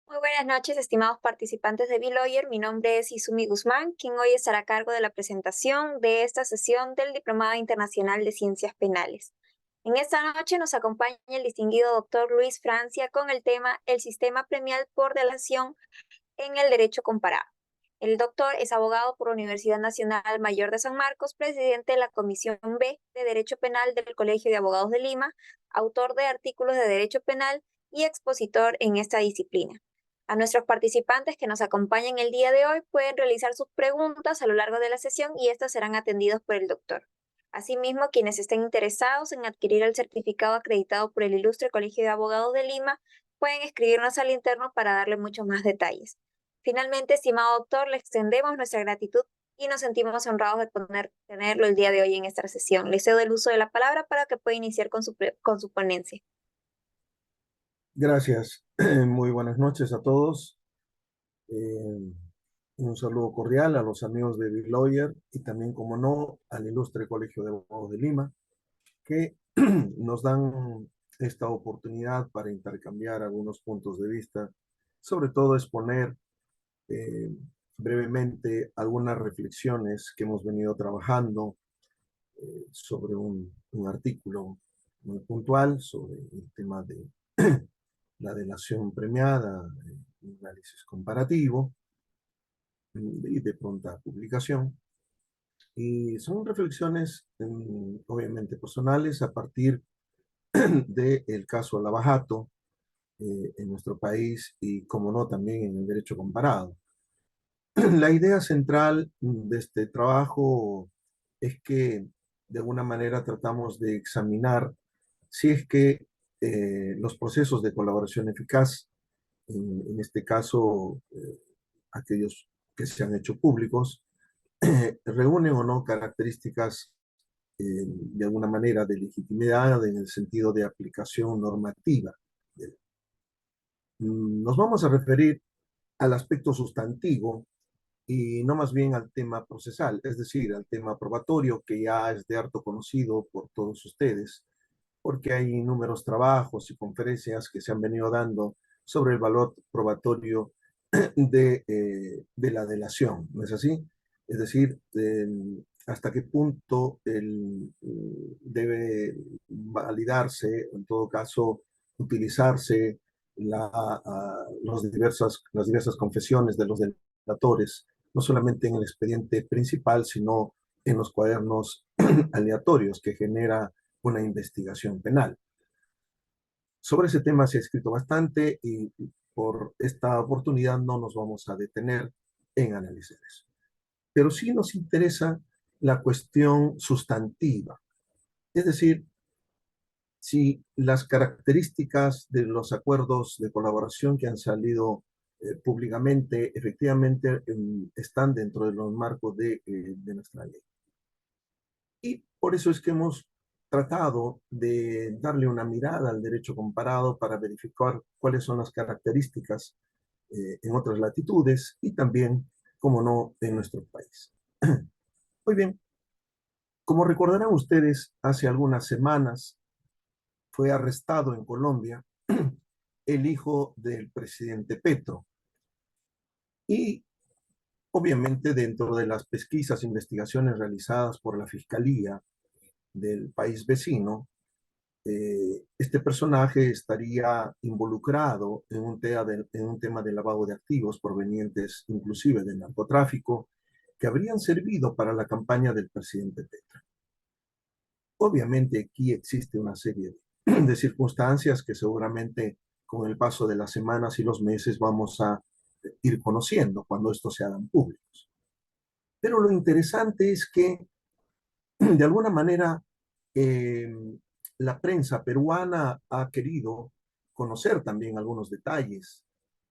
Muy buenas noches, estimados participantes de B-Lawyer. Mi nombre es Izumi Guzmán, quien hoy estará a cargo de la presentación de esta sesión del Diplomado Internacional de Ciencias Penales. En esta noche nos acompaña el distinguido doctor Luis Francia con el tema El sistema premial por delación en el derecho comparado. El doctor es abogado por la Universidad Nacional Mayor de San Marcos, presidente de la Comisión B de Derecho Penal del Colegio de Abogados de Lima, autor de artículos de derecho penal y expositor en esta disciplina. A nuestros participantes que nos acompañan el día de hoy pueden realizar sus preguntas a lo largo de la sesión y estas serán atendidas por el doctor. Asimismo, quienes estén interesados en adquirir el certificado acreditado por el Ilustre Colegio de Abogados de Lima pueden escribirnos al interno para darle muchos más detalles. Finalmente, estimado doctor, le extendemos nuestra gratitud y nos sentimos honrados de tenerlo el día de hoy en esta sesión. Le cedo el uso de la palabra para que pueda iniciar con su ponencia. Gracias. Muy buenas noches a todos. Un saludo cordial a los amigos de Big Lawyer y también, como no, al Ilustre Colegio de Abogados de Lima, que nos dan esta oportunidad para intercambiar algunos puntos de vista, sobre todo exponer eh, brevemente algunas reflexiones que hemos venido trabajando sobre un artículo muy puntual sobre el tema de la delación premiada, un análisis comparativo y de pronta publicación. Y son reflexiones obviamente personales a partir del caso Lavajato en nuestro país y, como no, también en el derecho comparado. La idea central de este trabajo es que de alguna manera tratamos de examinar si es que los procesos de colaboración eficaz, en este caso aquellos que se han hecho públicos, reúnen o no características de alguna manera de legitimidad en el sentido de aplicación normativa. Nos vamos a referir al aspecto sustantivo y no más bien al tema procesal, es decir, al tema probatorio, que ya es de harto conocido por todos ustedes, porque hay inúmeros trabajos y conferencias que se han venido dando sobre el valor probatorio de la delación, ¿no es así? Es decir, hasta qué punto debe validarse, en todo caso, utilizarse las diversas confesiones de los delatores, no solamente en el expediente principal, sino en los cuadernos aleatorios que genera una investigación penal. Sobre ese tema se ha escrito bastante y por esta oportunidad no nos vamos a detener en analizar eso. Pero sí nos interesa la cuestión sustantiva, es decir, si las características de los acuerdos de colaboración que han salido públicamente efectivamente están dentro de los marcos de nuestra ley. Y por eso es que hemos tratado de darle una mirada al derecho comparado para verificar cuáles son las características en otras latitudes y también, como no, en nuestro país. Muy bien, como recordarán ustedes, hace algunas semanas fue arrestado en Colombia el hijo del presidente Petro. Y obviamente dentro de las pesquisas, investigaciones realizadas por la Fiscalía del país vecino, este personaje estaría involucrado en un tema de lavado de activos provenientes inclusive del narcotráfico que habrían servido para la campaña del presidente Petro. Obviamente aquí existe una serie de circunstancias que seguramente con el paso de las semanas y los meses vamos a ir conociendo cuando estos se hagan públicos. Pero lo interesante es que de alguna manera eh, la prensa peruana ha querido conocer también algunos detalles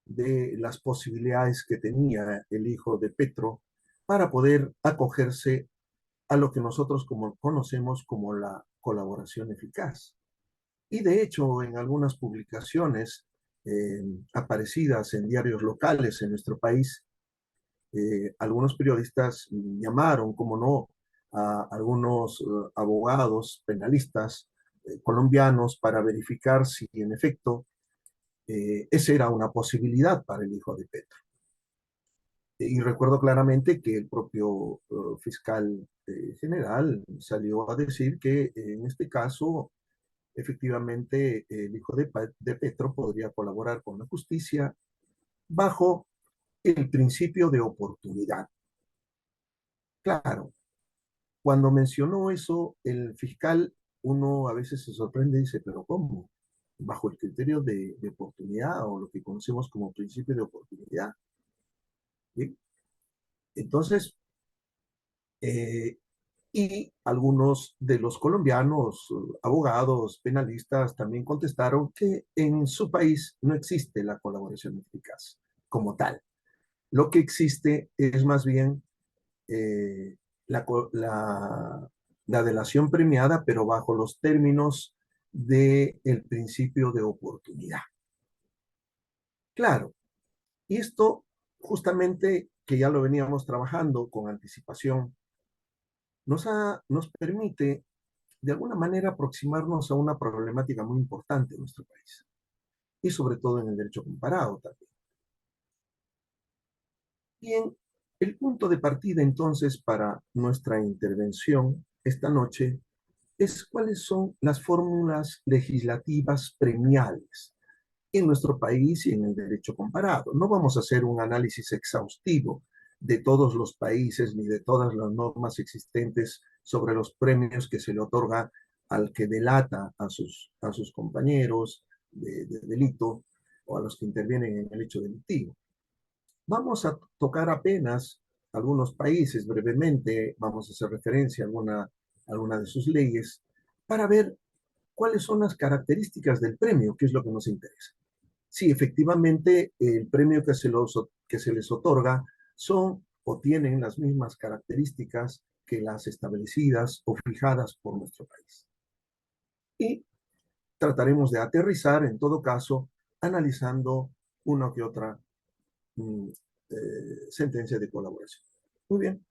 de las posibilidades que tenía el hijo de Petro para poder acogerse a lo que nosotros conocemos como la colaboración eficaz. Y de hecho, en algunas publicaciones aparecidas en diarios locales en nuestro país, algunos periodistas llamaron, como no, a algunos abogados penalistas colombianos para verificar si en efecto Esa era una posibilidad para el hijo de Petro. Y recuerdo claramente que el propio fiscal general salió a decir que en este caso, efectivamente, el hijo de Petro podría colaborar con la justicia bajo el principio de oportunidad. Claro, cuando mencionó eso, el fiscal, uno a veces se sorprende y dice, pero ¿cómo? Bajo el criterio de oportunidad o lo que conocemos como principio de oportunidad. ¿Sí? Entonces, eh, y algunos de los colombianos, abogados, penalistas, también contestaron que en su país no existe la colaboración eficaz como tal. Lo que existe es más bien eh, la, la delación premiada, pero bajo los términos del principio de oportunidad. Claro, y esto justamente que ya lo veníamos trabajando con anticipación, nos permite de alguna manera aproximarnos a una problemática muy importante en nuestro país y sobre todo en el derecho comparado también. Bien, el punto de partida entonces para nuestra intervención esta noche es cuáles son las fórmulas legislativas premiales en nuestro país y en el derecho comparado. No vamos a hacer un análisis exhaustivo de todos los países ni de todas las normas existentes sobre los premios que se le otorga al que delata a sus compañeros de delito o a los que intervienen en el hecho delictivo. Vamos a tocar apenas algunos países brevemente, vamos a hacer referencia a alguna de sus leyes para ver cuáles son las características del premio, que es lo que nos interesa. Sí, efectivamente, el premio que se les otorga son o tienen las mismas características que las establecidas o fijadas por nuestro país. Y trataremos de aterrizar, en todo caso, analizando una que otra mm, sentencia de colaboración. Muy bien.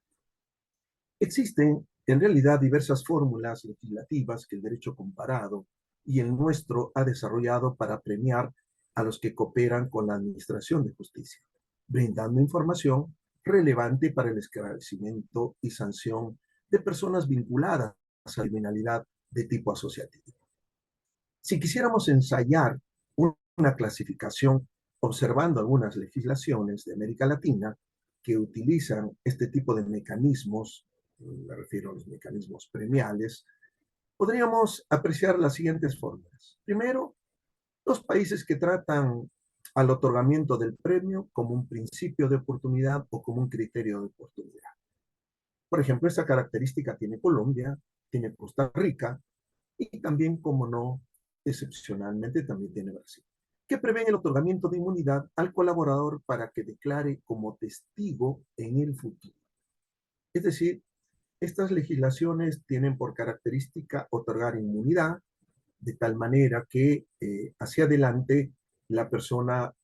Existen en realidad diversas fórmulas legislativas que el derecho comparado y el nuestro ha desarrollado para premiar a los que cooperan con la administración de justicia, brindando información relevante para el esclarecimiento y sanción de personas vinculadas a la criminalidad de tipo asociativo. Si quisiéramos ensayar una clasificación observando algunas legislaciones de América Latina que utilizan este tipo de mecanismos, me refiero a los mecanismos premiales, podríamos apreciar las siguientes fórmulas. Primero, los países que tratan al otorgamiento del premio como un principio de oportunidad o como un criterio de oportunidad. Por ejemplo, esa característica tiene Colombia, tiene Costa Rica y también, como no, excepcionalmente también tiene Brasil, que prevén el otorgamiento de inmunidad al colaborador para que declare como testigo en el futuro. Es decir, estas legislaciones tienen por característica otorgar inmunidad de tal manera que hacia adelante la persona,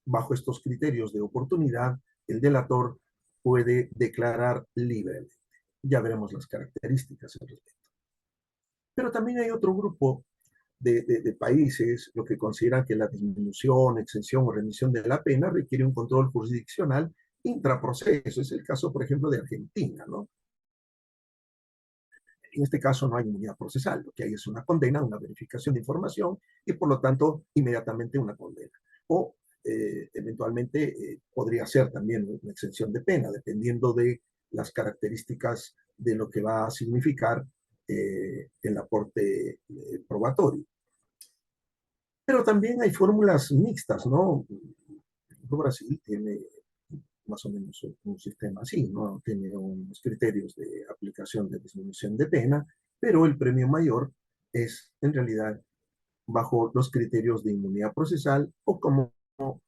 bajo estos criterios de oportunidad, el delator puede declarar libremente. Ya veremos las características al respecto. Pero también hay otro grupo de países, lo que consideran que la disminución, exención o remisión de la pena requiere un control jurisdiccional intraproceso. Es el caso, por ejemplo, de Argentina, ¿no? En este caso no hay inmunidad procesal, lo que hay es una condena, una verificación de información y por lo tanto inmediatamente una condena. O eventualmente podría ser también una exención de pena, dependiendo de las características de lo que va a significar el aporte probatorio. Pero también hay fórmulas mixtas, ¿no? Brasil tiene más o menos un sistema así, ¿no? Tiene unos criterios de aplicación de disminución de pena, pero el premio mayor es en realidad bajo los criterios de inmunidad procesal o como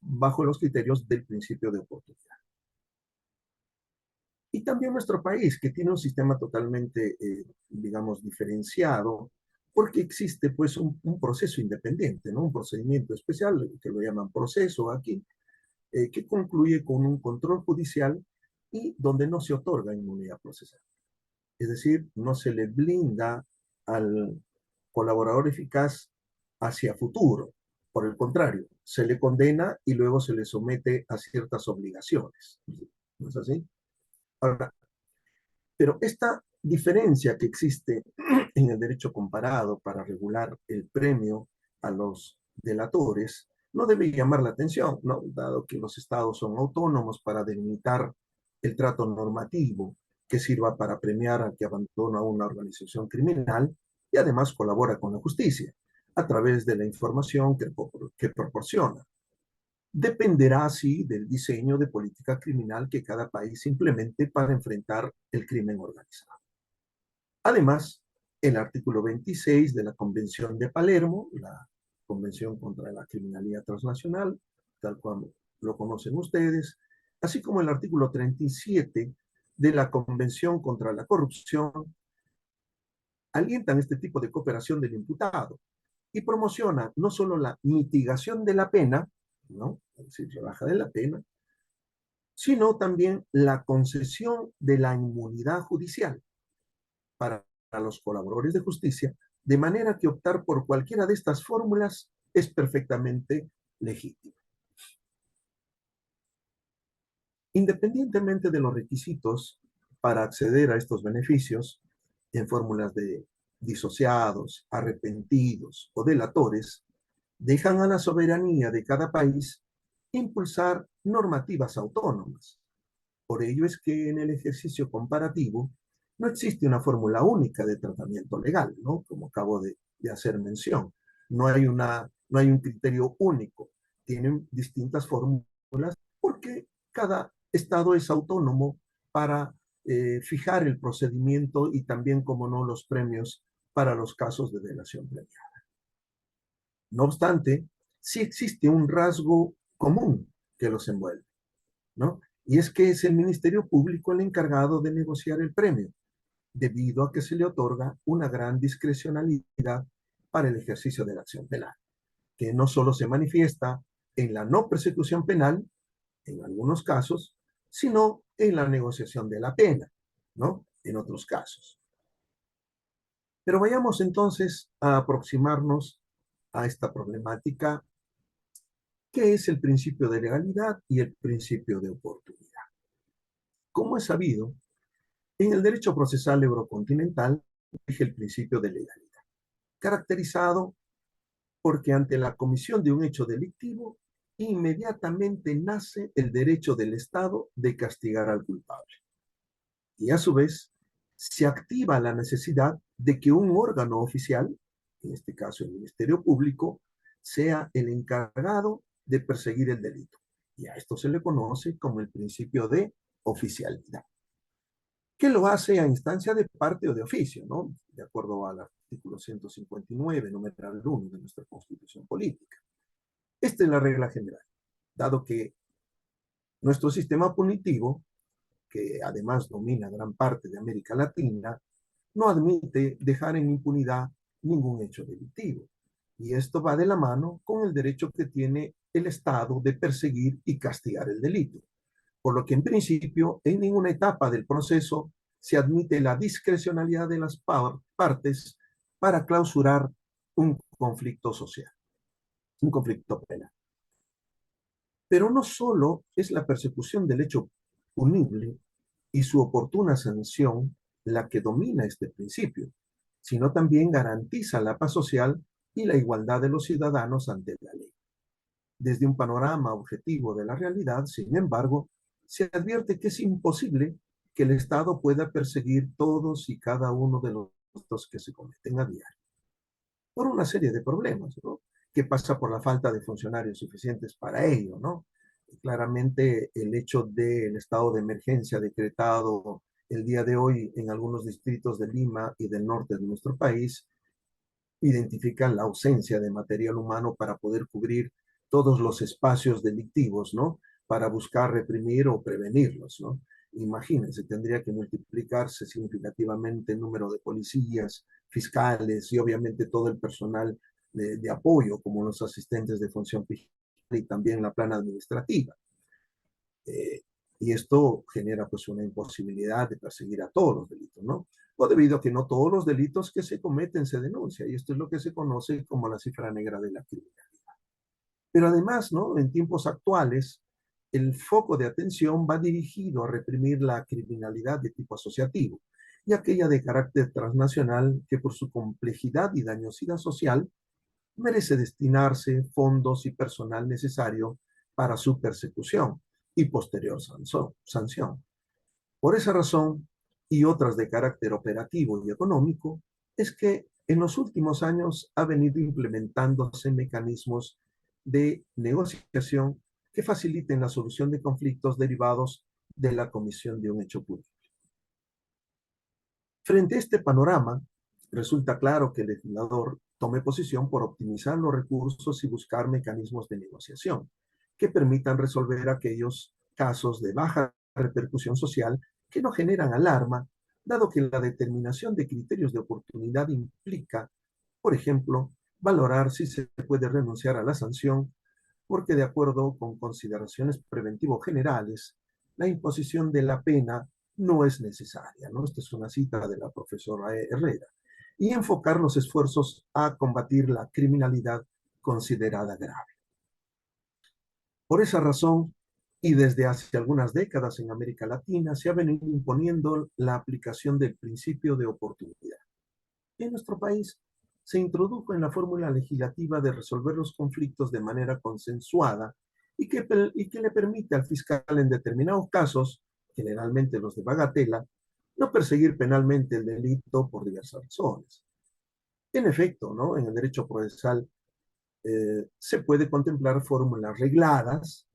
bajo los criterios del principio de oportunidad. Y también nuestro país, que tiene un sistema totalmente, digamos, diferenciado, porque existe pues un proceso independiente, ¿no? Un procedimiento especial, que lo llaman proceso aquí, que concluye con un control judicial y donde no se otorga inmunidad procesal. Es decir, no se le blinda al colaborador eficaz hacia futuro. Por el contrario, se le condena y luego se le somete a ciertas obligaciones. ¿No es así? Ahora, pero esta diferencia que existe en el derecho comparado para regular el premio a los delatores no debe llamar la atención, ¿no? Dado que los estados son autónomos para delimitar el trato normativo que sirva para premiar al que abandona una organización criminal y además colabora con la justicia a través de la información que proporciona. Dependerá así del diseño de política criminal que cada país implemente para enfrentar el crimen organizado. Además, el artículo 26 de la Convención de Palermo, la Convención contra la Criminalidad Transnacional, tal cual lo conocen ustedes, así como el artículo 37 de la Convención contra la Corrupción, alientan este tipo de cooperación del imputado y promociona no solo la mitigación de la pena, ¿no? Es decir, rebaja de la pena, sino también la concesión de la inmunidad judicial para los colaboradores de justicia, de manera que optar por cualquiera de estas fórmulas es perfectamente legítimo. Independientemente de los requisitos para acceder a estos beneficios, en fórmulas de disociados, arrepentidos o delatores, dejan a la soberanía de cada país impulsar normativas autónomas. Por ello es que en el ejercicio comparativo no existe una fórmula única de tratamiento legal, ¿no? Como acabo de hacer mención. No hay un criterio único. Tienen distintas fórmulas porque cada estado es autónomo para fijar el procedimiento y también, como no, los premios para los casos de delación premiada. No obstante, sí existe un rasgo común que los envuelve, ¿no? Y es que es el Ministerio Público el encargado de negociar el premio, debido a que se le otorga una gran discrecionalidad para el ejercicio de la acción penal, que no solo se manifiesta en la no persecución penal, en algunos casos, sino en la negociación de la pena, ¿no? En otros casos. Pero vayamos entonces a aproximarnos a esta problemática, que es el principio de legalidad y el principio de oportunidad. Como es sabido, en el derecho procesal eurocontinental rige el principio de legalidad, caracterizado porque ante la comisión de un hecho delictivo, inmediatamente nace el derecho del Estado de castigar al culpable. Y a su vez, se activa la necesidad de que un órgano oficial, en este caso el Ministerio Público, sea el encargado de perseguir el delito. Y a esto se le conoce como el principio de oficialidad, que lo hace a instancia de parte o de oficio, ¿no? De acuerdo al artículo 159, numeral 1 de nuestra Constitución Política. Esta es la regla general, dado que nuestro sistema punitivo, que además domina gran parte de América Latina, no admite dejar en impunidad ningún hecho delictivo. Y esto va de la mano con el derecho que tiene el Estado de perseguir y castigar el delito. Por lo que en principio, en ninguna etapa del proceso se admite la discrecionalidad de las partes para clausurar un conflicto social, un conflicto penal. Pero no solo es la persecución del hecho punible y su oportuna sanción la que domina este principio, sino también garantiza la paz social y la igualdad de los ciudadanos ante la ley. Desde un panorama objetivo de la realidad, sin embargo, se advierte que es imposible que el Estado pueda perseguir todos y cada uno de los delitos que se cometen a diario, por una serie de problemas, ¿no? Que pasa por la falta de funcionarios suficientes para ello, ¿no? Claramente el hecho del estado de emergencia decretado el día de hoy en algunos distritos de Lima y del norte de nuestro país identifican la ausencia de material humano para poder cubrir todos los espacios delictivos, ¿no? Para buscar reprimir o prevenirlos, ¿no? Imagínense, tendría que multiplicarse significativamente el número de policías, fiscales y obviamente todo el personal de apoyo, como los asistentes de función fiscal y también la plana administrativa. Y esto genera pues una imposibilidad de perseguir a todos los delitos, ¿no? O debido a que no todos los delitos que se cometen se denuncian, y esto es lo que se conoce como la cifra negra de la criminalidad. Pero además, ¿no? En tiempos actuales, el foco de atención va dirigido a reprimir la criminalidad de tipo asociativo y aquella de carácter transnacional que por su complejidad y dañosidad social merece destinarse fondos y personal necesario para su persecución y posterior sanción. Por esa razón, y otras de carácter operativo y económico, es que en los últimos años ha venido implementándose mecanismos de negociación que faciliten la solución de conflictos derivados de la comisión de un hecho público. Frente a este panorama, resulta claro que el legislador tome posición por optimizar los recursos y buscar mecanismos de negociación que permitan resolver aquellos casos de baja repercusión social que no generan alarma, dado que la determinación de criterios de oportunidad implica, por ejemplo, valorar si se puede renunciar a la sanción, porque de acuerdo con consideraciones preventivos generales, la imposición de la pena no es necesaria, ¿no? Esta es una cita de la profesora Herrera. Y enfocar los esfuerzos a combatir la criminalidad considerada grave. Por esa razón, y desde hace algunas décadas en América Latina, se ha venido imponiendo la aplicación del principio de oportunidad. En nuestro país se introdujo en la fórmula legislativa de resolver los conflictos de manera consensuada y que le permite al fiscal en determinados casos, generalmente los de bagatela, no perseguir penalmente el delito por diversas razones. En efecto, ¿no? En el derecho procesal se puede contemplar fórmulas regladas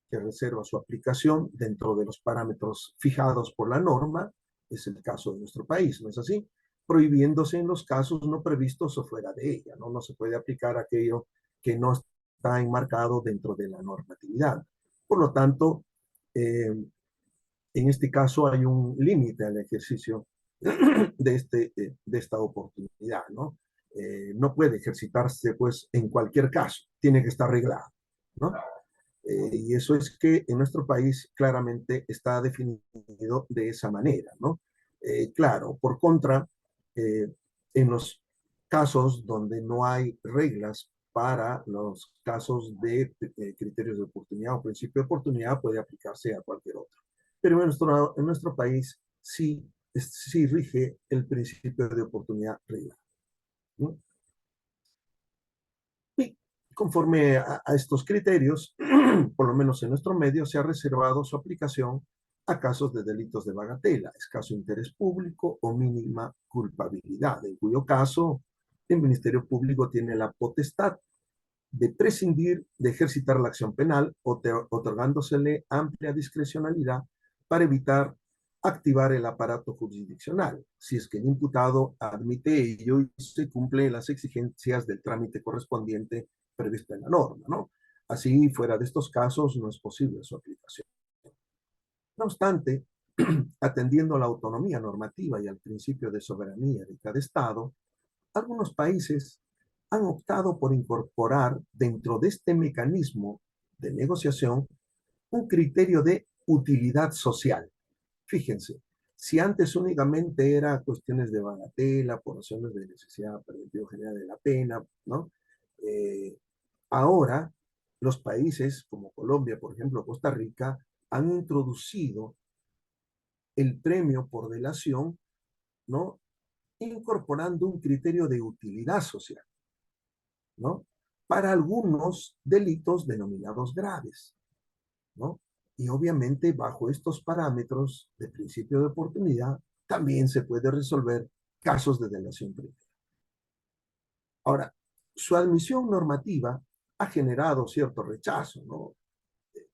que reserva su aplicación dentro de los parámetros fijados por la norma, es el caso de nuestro país, ¿no es así? Prohibiéndose en los casos no previstos o fuera de ella, ¿no? No se puede aplicar aquello que no está enmarcado dentro de la normatividad. Por lo tanto, en este caso hay un límite al ejercicio de esta oportunidad, ¿no? No puede ejercitarse, pues, en cualquier caso, tiene que estar reglado, ¿no? Y eso es que en nuestro país claramente está definido de esa manera, ¿no? Claro, por contra, en los casos donde no hay reglas para los casos de criterios de oportunidad o principio de oportunidad, puede aplicarse a cualquier otro. Pero en nuestro país sí rige el principio de oportunidad real, ¿no? Y conforme a estos criterios, por lo menos en nuestro medio, se ha reservado su aplicación a casos de delitos de bagatela, escaso interés público o mínima culpabilidad, en cuyo caso el Ministerio Público tiene la potestad de prescindir de ejercitar la acción penal, otorgándosele amplia discrecionalidad para evitar activar el aparato jurisdiccional, si es que el imputado admite ello y se cumplen las exigencias del trámite correspondiente previsto en la norma, ¿no? Así, fuera de estos casos, no es posible su aplicación. No obstante, atendiendo a la autonomía normativa y al principio de soberanía de cada Estado, algunos países han optado por incorporar dentro de este mecanismo de negociación un criterio de utilidad social. Fíjense, si antes únicamente era cuestiones de bagatela, por razones de necesidad preventiva general de la pena, ¿no? Eh, Ahora, los países como Colombia, por ejemplo, Costa Rica, han introducido el premio por delación, ¿no? Incorporando un criterio de utilidad social, ¿no? Para algunos delitos denominados graves, ¿no? Y obviamente bajo estos parámetros de principio de oportunidad también se puede resolver casos de delación previa. Ahora, su admisión normativa ha generado cierto rechazo, ¿no?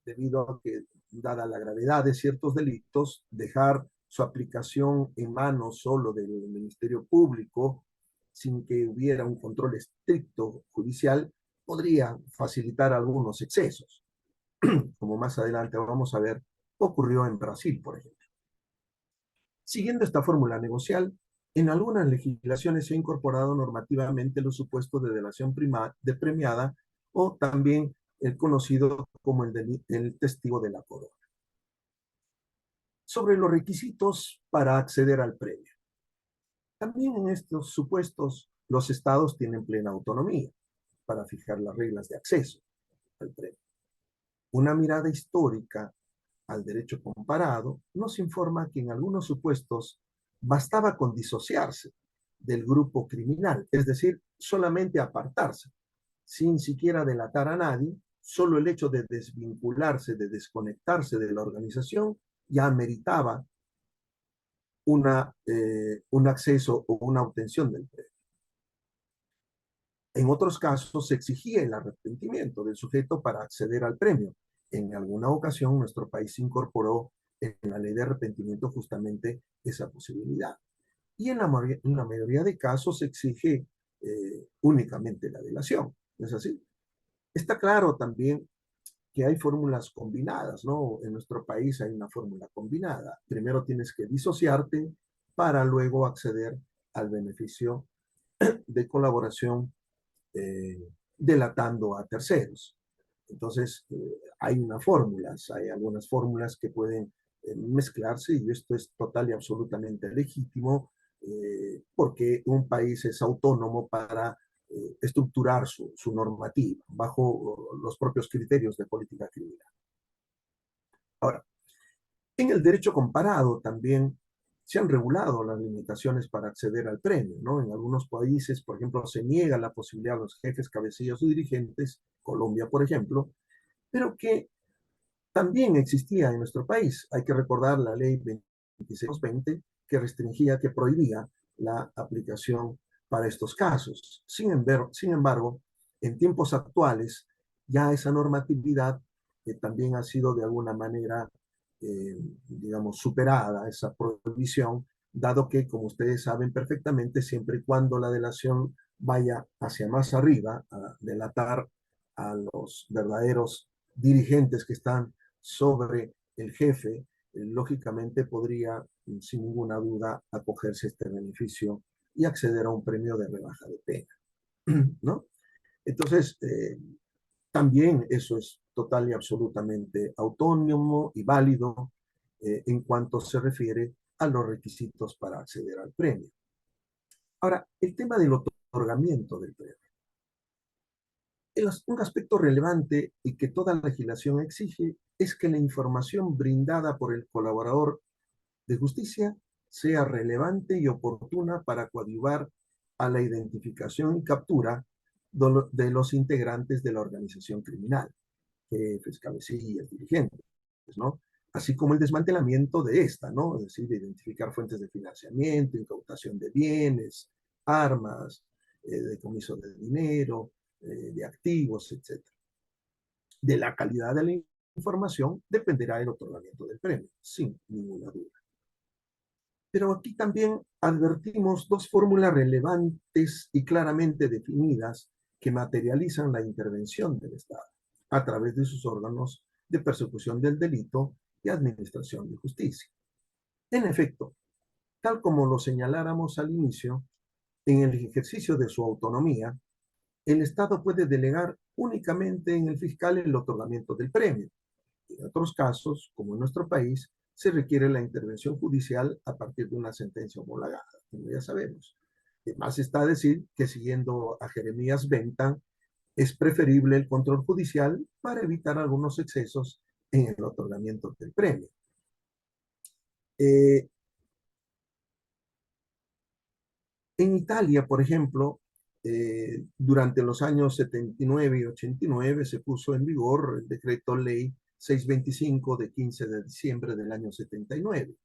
Debido a que, dada la gravedad de ciertos delitos, dejar su aplicación en manos solo del Ministerio Público, sin que hubiera un control estricto judicial, podría facilitar algunos excesos, como más adelante vamos a ver, ocurrió en Brasil, por ejemplo. Siguiendo esta fórmula negocial, en algunas legislaciones se ha incorporado normativamente los supuestos de delación premiada o también el conocido como el testigo de la corona. Sobre los requisitos para acceder al premio. También en estos supuestos los estados tienen plena autonomía para fijar las reglas de acceso. al premio. Una mirada histórica al derecho comparado nos informa que en algunos supuestos bastaba con disociarse del grupo criminal, es decir, solamente apartarse, sin siquiera delatar a nadie. Solo el hecho de desvincularse, de desconectarse de la organización, ya meritaba un acceso o una obtención del premio. En otros casos se exigía el arrepentimiento del sujeto para acceder al premio. En alguna ocasión nuestro país incorporó en la ley de arrepentimiento justamente esa posibilidad. Y en la mayoría de casos se exige únicamente la delación. ¿No es así? Está claro también que hay fórmulas combinadas, ¿no? En nuestro país hay una fórmula combinada. Primero tienes que disociarte para luego acceder al beneficio de colaboración delatando a terceros. Entonces, hay unas fórmulas, hay algunas fórmulas que pueden mezclarse y esto es total y absolutamente legítimo porque un país es autónomo para estructurar su normativa bajo los propios criterios de política criminal. Ahora, en el derecho comparado también se han regulado las limitaciones para acceder al premio, ¿no? En algunos países, por ejemplo, se niega la posibilidad a los jefes, cabecillas o dirigentes, Colombia, por ejemplo, pero que también existía en nuestro país. Hay que recordar la ley 2620 que restringía, que prohibía la aplicación para estos casos. Sin embargo, en tiempos actuales, ya esa normatividad también ha sido de alguna manera, digamos, superada, esa prohibición, dado que, como ustedes saben perfectamente, siempre y cuando la delación vaya hacia más arriba, a delatar a los verdaderos dirigentes que están sobre el jefe, lógicamente podría, sin ninguna duda, acogerse a este beneficio y acceder a un premio de rebaja de pena, ¿no? Entonces, también eso es total y absolutamente autónomo y válido en cuanto se refiere a los requisitos para acceder al premio. Ahora, el tema del otorgamiento del premio. Un aspecto relevante y que toda legislación exige es que la información brindada por el colaborador de justicia sea relevante y oportuna para coadyuvar a la identificación y captura de los integrantes de la organización criminal, jefes, cabecillas, dirigentes, ¿no? Así como el desmantelamiento de esta, ¿no? Es decir, de identificar fuentes de financiamiento, incautación de bienes, armas, decomiso de dinero, de activos, etc. De la calidad de la información dependerá el otorgamiento del premio, sin ninguna duda. Pero aquí también advertimos dos fórmulas relevantes y claramente definidas que materializan la intervención del Estado a través de sus órganos de persecución del delito y administración de justicia. En efecto, tal como lo señaláramos al inicio, en el ejercicio de su autonomía, el Estado puede delegar únicamente en el fiscal el otorgamiento del premio. En otros casos, como en nuestro país, se requiere la intervención judicial a partir de una sentencia homologada, como ya sabemos. Además está a decir que siguiendo a Jeremías Bentham, es preferible el control judicial para evitar algunos excesos en el otorgamiento del premio. En Italia, por ejemplo, durante los años 79 y 89 se puso en vigor el decreto ley 625 de 15 de diciembre del año 79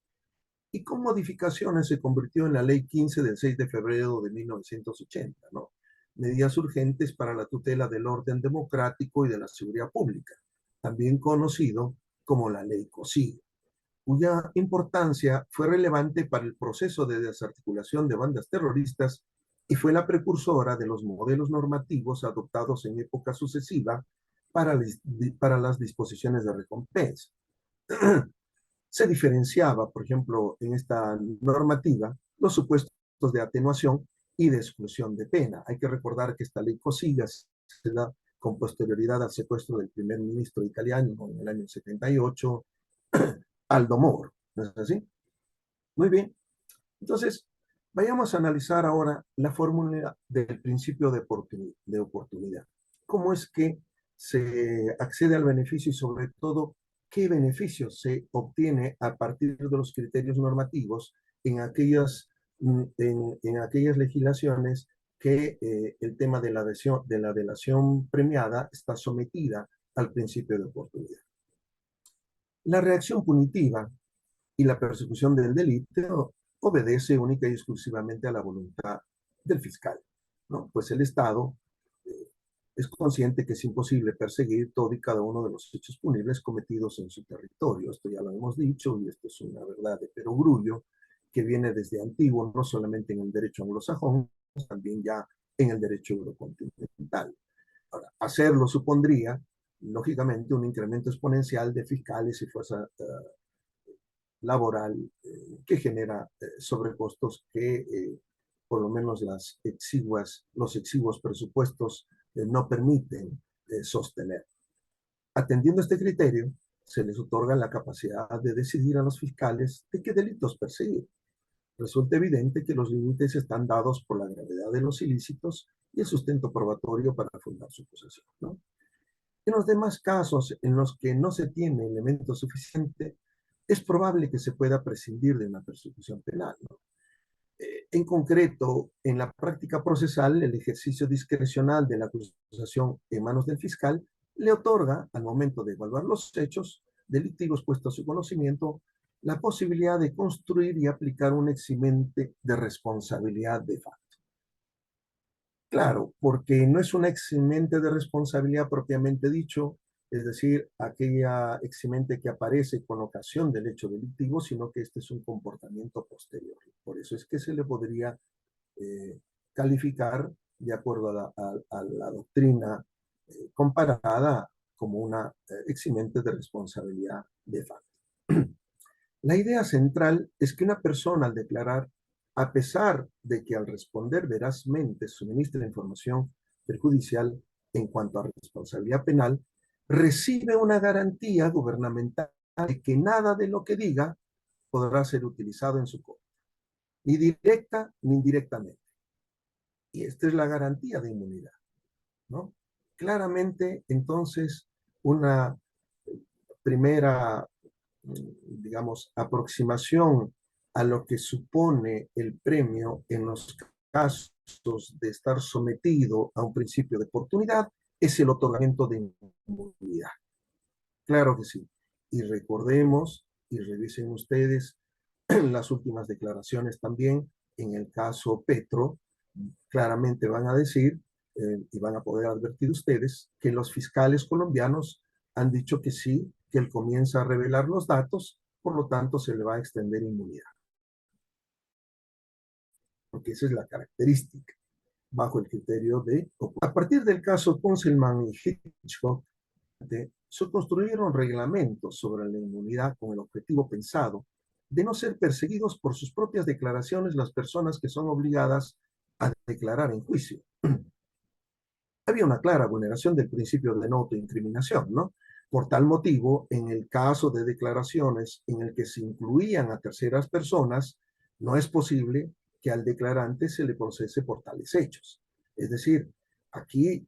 y con modificaciones se convirtió en la ley 15 del 6 de febrero de 1980, ¿no? Medidas urgentes para la tutela del orden democrático y de la seguridad pública, también conocido como la ley COSIG, cuya importancia fue relevante para el proceso de desarticulación de bandas terroristas y fue la precursora de los modelos normativos adoptados en época sucesiva para las disposiciones de recompensa. Se diferenciaba, por ejemplo, en esta normativa, los supuestos de atenuación y de exclusión de pena. Hay que recordar que esta ley COSIGA se da con posterioridad al secuestro del primer ministro italiano en el año 78, Aldo Moro, ¿no es así? Muy bien. Entonces, vayamos a analizar ahora la fórmula del principio de oportunidad. ¿Cómo es que se accede al beneficio y sobre todo qué beneficios se obtiene a partir de los criterios normativos en aquellas legislaciones que el tema de la delación premiada está sometida al principio de oportunidad. La reacción punitiva y la persecución del delito obedece única y exclusivamente a la voluntad del fiscal, ¿no? Pues el Estado es consciente que es imposible perseguir todo y cada uno de los hechos punibles cometidos en su territorio. Esto ya lo hemos dicho y esto es una verdad de perogrullo que viene desde antiguo, no solamente en el derecho anglosajón, también ya en el derecho eurocontinental. Ahora, hacerlo supondría, lógicamente, un incremento exponencial de fiscales y fuerza laboral que genera sobrecostos que por lo menos los exiguos presupuestos no permiten sostener. Atendiendo este criterio, se les otorga la capacidad de decidir a los fiscales de qué delitos perseguir. Resulta evidente que los límites están dados por la gravedad de los ilícitos y el sustento probatorio para fundar su posesión, ¿no? En los demás casos en los que no se tiene elemento suficiente, es probable que se pueda prescindir de una persecución penal, ¿no? En concreto, en la práctica procesal, el ejercicio discrecional de la acusación en manos del fiscal le otorga, al momento de evaluar los hechos delictivos puestos a su conocimiento, la posibilidad de construir y aplicar un eximente de responsabilidad de facto. Claro, porque no es un eximente de responsabilidad propiamente dicho, es decir, aquella eximente que aparece con ocasión del hecho delictivo, sino que este es un comportamiento posterior. Por eso es que se le podría calificar, de acuerdo a la doctrina comparada, como una eximente de responsabilidad de facto. La idea central es que una persona al declarar, a pesar de que al responder verazmente suministra información perjudicial en cuanto a responsabilidad penal, recibe una garantía gubernamental de que nada de lo que diga podrá ser utilizado en su contra, ni directa ni indirectamente. Y esta es la garantía de inmunidad, ¿no? Claramente, entonces, una primera, digamos, aproximación a lo que supone el premio en los casos de estar sometido a un principio de oportunidad es el otorgamiento de inmunidad. Claro que sí. Y recordemos y revisen ustedes las últimas declaraciones también. En el caso Petro, claramente van a decir y van a poder advertir ustedes que los fiscales colombianos han dicho que sí, que él comienza a revelar los datos, por lo tanto se le va a extender inmunidad. Porque esa es la característica bajo el criterio de... A partir del caso Conselman y Hitchcock, se construyeron reglamentos sobre la inmunidad con el objetivo pensado de no ser perseguidos por sus propias declaraciones las personas que son obligadas a declarar en juicio. Había una clara vulneración del principio de no autoincriminación, ¿no? Por tal motivo, en el caso de declaraciones en el que se incluían a terceras personas, no es posible que al declarante se le procese por tales hechos. Es decir, aquí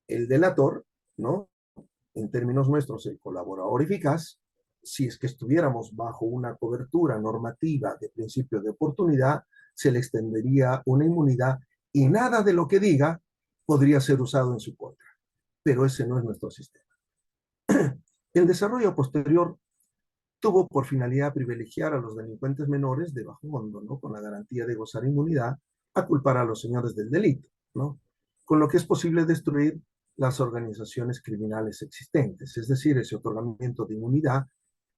el delator, ¿no? En términos nuestros, el colaborador eficaz, si es que estuviéramos bajo una cobertura normativa de principio de oportunidad, se le extendería una inmunidad y nada de lo que diga podría ser usado en su contra. Pero ese no es nuestro sistema. El desarrollo posterior tuvo por finalidad privilegiar a los delincuentes menores de bajo mundo, ¿no? Con la garantía de gozar inmunidad, a culpar a los señores del delito, ¿no? Con lo que es posible destruir las organizaciones criminales existentes. Es decir, ese otorgamiento de inmunidad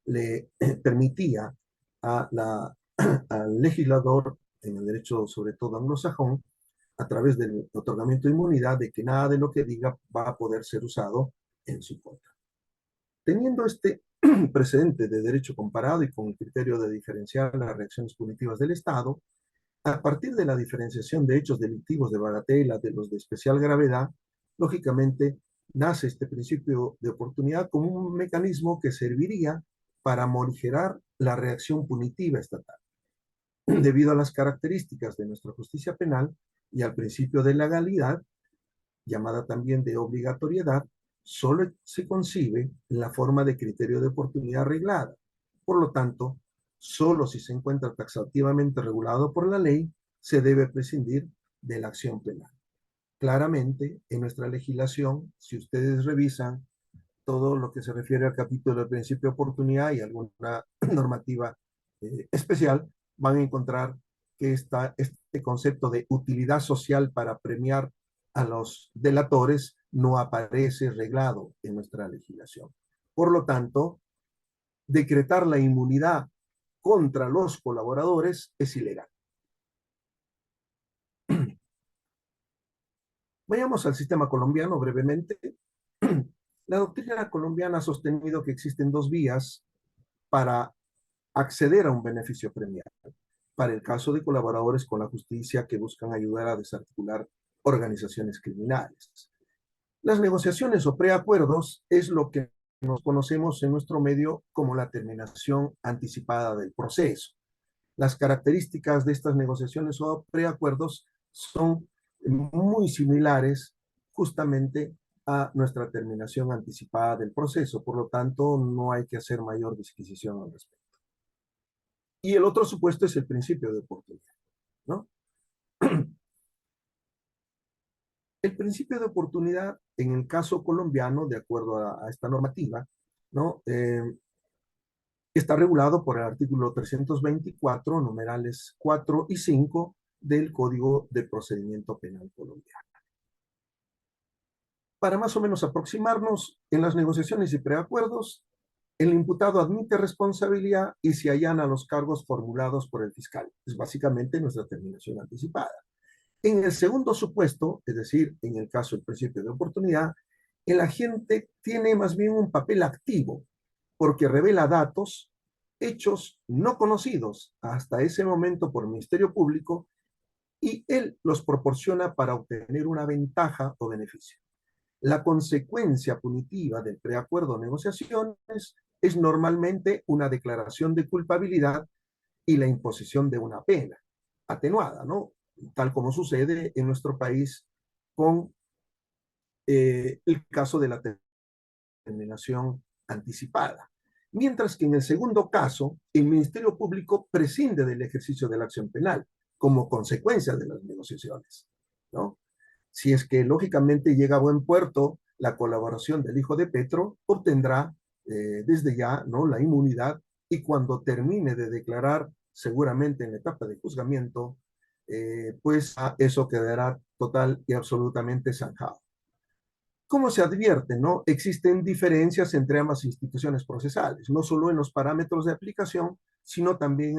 le permitía al legislador en el derecho, sobre todo anglosajón, a través del otorgamiento de inmunidad, de que nada de lo que diga va a poder ser usado en su contra. Teniendo este precedente de derecho comparado y con el criterio de diferenciar las reacciones punitivas del Estado, a partir de la diferenciación de hechos delictivos de bagatela de los de especial gravedad, lógicamente nace este principio de oportunidad como un mecanismo que serviría para morigerar la reacción punitiva estatal. Debido a las características de nuestra justicia penal y al principio de legalidad, llamada también de obligatoriedad, solo se concibe en la forma de criterio de oportunidad arreglada. Por lo tanto, solo si se encuentra taxativamente regulado por la ley, se debe prescindir de la acción penal. Claramente, en nuestra legislación, si ustedes revisan todo lo que se refiere al capítulo del principio de oportunidad y alguna normativa especial, van a encontrar que este concepto de utilidad social para premiar a los delatores no aparece reglado en nuestra legislación. Por lo tanto, decretar la inmunidad contra los colaboradores es ilegal. Vayamos al sistema colombiano brevemente. La doctrina colombiana ha sostenido que existen dos vías para acceder a un beneficio premial, para el caso de colaboradores con la justicia que buscan ayudar a desarticular organizaciones criminales. Las negociaciones o preacuerdos es lo que nos conocemos en nuestro medio como la terminación anticipada del proceso. Las características de estas negociaciones o preacuerdos son muy similares justamente a nuestra terminación anticipada del proceso. Por lo tanto, no hay que hacer mayor disquisición al respecto. Y el otro supuesto es el principio de oportunidad, ¿no? El principio de oportunidad, en el caso colombiano, de acuerdo a esta normativa, ¿no? Está regulado por el artículo 324, numerales 4 y 5 del Código de Procedimiento Penal colombiano. Para más o menos aproximarnos, en las negociaciones y preacuerdos, el imputado admite responsabilidad y se allana los cargos formulados por el fiscal. Es básicamente nuestra terminación anticipada. En el segundo supuesto, es decir, en el caso del principio de oportunidad, el agente tiene más bien un papel activo porque revela datos, hechos no conocidos hasta ese momento por el Ministerio Público y él los proporciona para obtener una ventaja o beneficio. La consecuencia punitiva del preacuerdo o negociaciones es normalmente una declaración de culpabilidad y la imposición de una pena atenuada, ¿no? Tal como sucede en nuestro país con el caso de la terminación anticipada. Mientras que en el segundo caso, el Ministerio Público prescinde del ejercicio de la acción penal como consecuencia de las negociaciones, ¿no? Si es que lógicamente llega a buen puerto la colaboración del hijo de Petro, obtendrá desde ya, ¿no?, la inmunidad y cuando termine de declarar, seguramente en la etapa de juzgamiento, pues eso quedará total y absolutamente zanjado. ¿Cómo se advierte, no? Existen diferencias entre ambas instituciones procesales, no solo en los parámetros de aplicación, sino también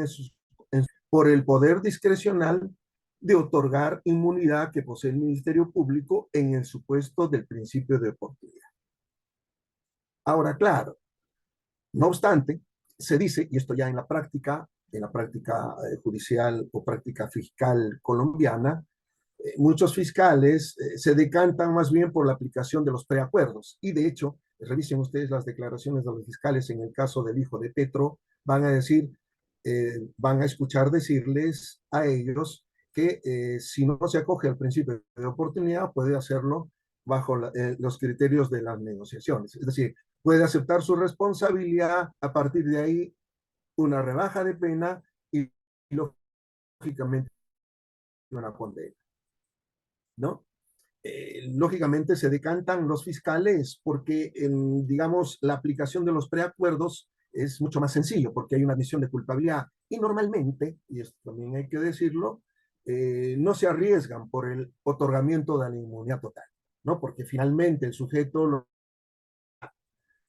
por el poder discrecional de otorgar inmunidad que posee el Ministerio Público en el supuesto del principio de oportunidad. Ahora, claro, no obstante, se dice, y esto ya en la práctica judicial o práctica fiscal colombiana, muchos fiscales se decantan más bien por la aplicación de los preacuerdos. Y de hecho, revisen ustedes las declaraciones de los fiscales en el caso del hijo de Petro, van a decir, van a escuchar decirles a ellos que si no se acoge al principio de oportunidad, puede hacerlo bajo los criterios de las negociaciones. Es decir, puede aceptar su responsabilidad, a partir de ahí una rebaja de pena y lógicamente una condena, ¿no? Lógicamente se decantan los fiscales porque, digamos, la aplicación de los preacuerdos es mucho más sencillo porque hay una admisión de culpabilidad y normalmente, y esto también hay que decirlo, no se arriesgan por el otorgamiento de la inmunidad total, ¿no? Porque finalmente el sujeto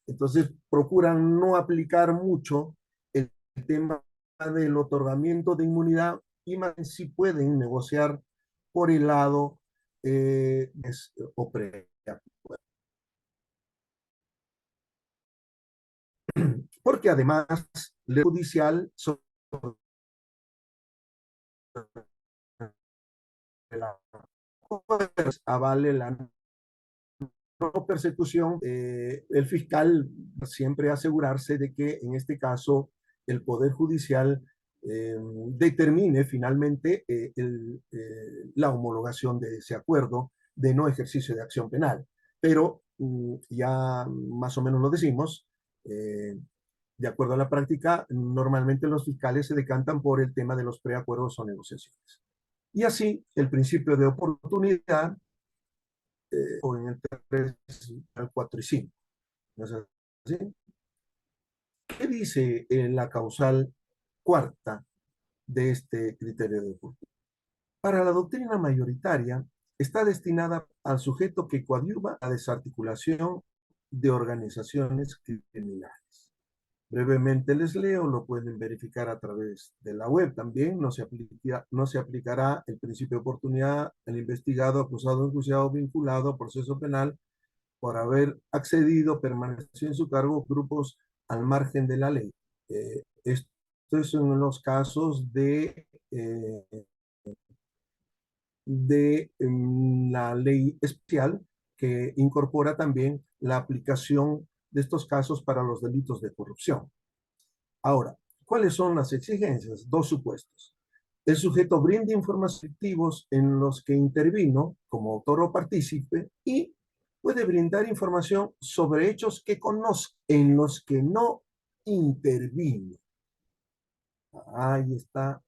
entonces procuran no aplicar mucho el tema del otorgamiento de inmunidad y más si pueden negociar por el lado o pre. Porque además, el judicial sobre la avale la no persecución, el fiscal siempre asegurarse de que en este caso el Poder Judicial determine finalmente la homologación de ese acuerdo de no ejercicio de acción penal. Pero ya más o menos lo decimos, de acuerdo a la práctica, normalmente los fiscales se decantan por el tema de los preacuerdos o negociaciones. Y así, el principio de oportunidad, o en el 3, el 4 y 5. ¿No es así? ¿Qué dice en la causal cuarta de este criterio de oportunidad? Para la doctrina mayoritaria, está destinada al sujeto que coadyuva a desarticulación de organizaciones criminales. Brevemente les leo, lo pueden verificar a través de la web también. No se aplicará el principio de oportunidad al investigado, acusado, enjuiciado, vinculado a proceso penal por haber accedido, permaneció en su cargo grupos al margen de la ley. Esto es en los casos de la ley especial que incorpora también la aplicación de estos casos para los delitos de corrupción. Ahora, ¿cuáles son las exigencias? Dos supuestos. El sujeto brinda informativos en los que intervino como autor o partícipe y puede brindar información sobre hechos que conozca en los que no intervino. Ahí está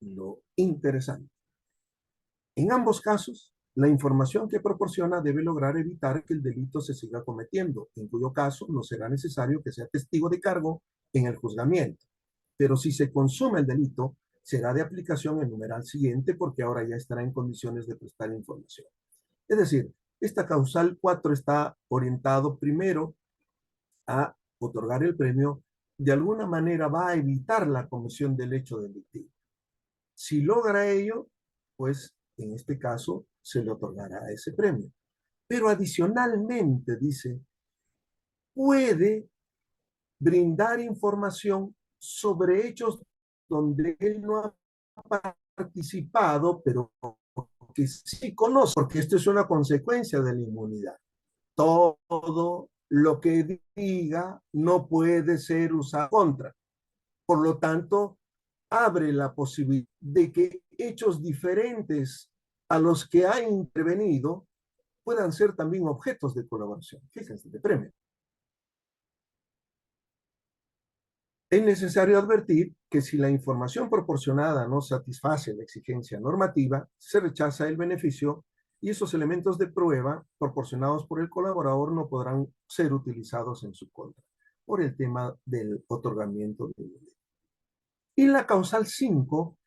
lo interesante. En ambos casos, la información que proporciona debe lograr evitar que el delito se siga cometiendo, en cuyo caso no será necesario que sea testigo de cargo en el juzgamiento. Pero si se consume el delito, será de aplicación el numeral siguiente porque ahora ya estará en condiciones de prestar información. Es decir, esta causal 4 está orientado primero a otorgar el premio, de alguna manera va a evitar la comisión del hecho delictivo. Si logra ello, pues en este caso se le otorgará ese premio. Pero adicionalmente, dice, puede brindar información sobre hechos donde él no ha participado, pero que sí conoce, porque esto es una consecuencia de la inmunidad. Todo lo que diga no puede ser usado contra. Por lo tanto, abre la posibilidad de que hechos diferentes a los que ha intervenido puedan ser también objetos de colaboración. Fíjense, de premio. Es necesario advertir que si la información proporcionada no satisface la exigencia normativa, se rechaza el beneficio y esos elementos de prueba proporcionados por el colaborador no podrán ser utilizados en su contra por el tema del otorgamiento de inmunidad. Y la causal 5,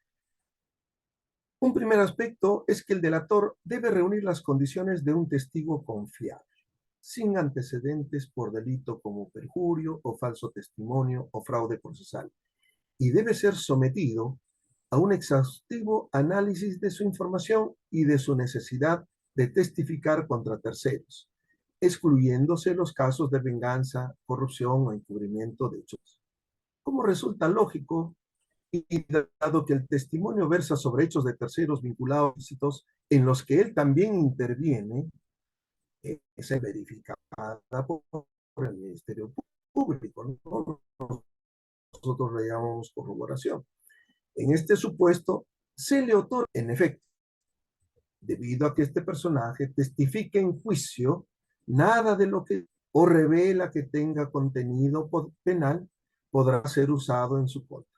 un primer aspecto es que el delator debe reunir las condiciones de un testigo confiable, sin antecedentes por delito como perjurio o falso testimonio o fraude procesal, y debe ser sometido a un exhaustivo análisis de su información y de su necesidad de testificar contra terceros, excluyéndose los casos de venganza, corrupción o encubrimiento de hechos. Como resulta lógico, y dado que el testimonio versa sobre hechos de terceros vinculados a ilícitos en los que él también interviene, es verificada por el Ministerio Público, ¿no? Nosotros le llamamos corroboración. En este supuesto, se le otorga, en efecto, debido a que este personaje testifique en juicio, nada de lo que o revela que tenga contenido penal podrá ser usado en su contra.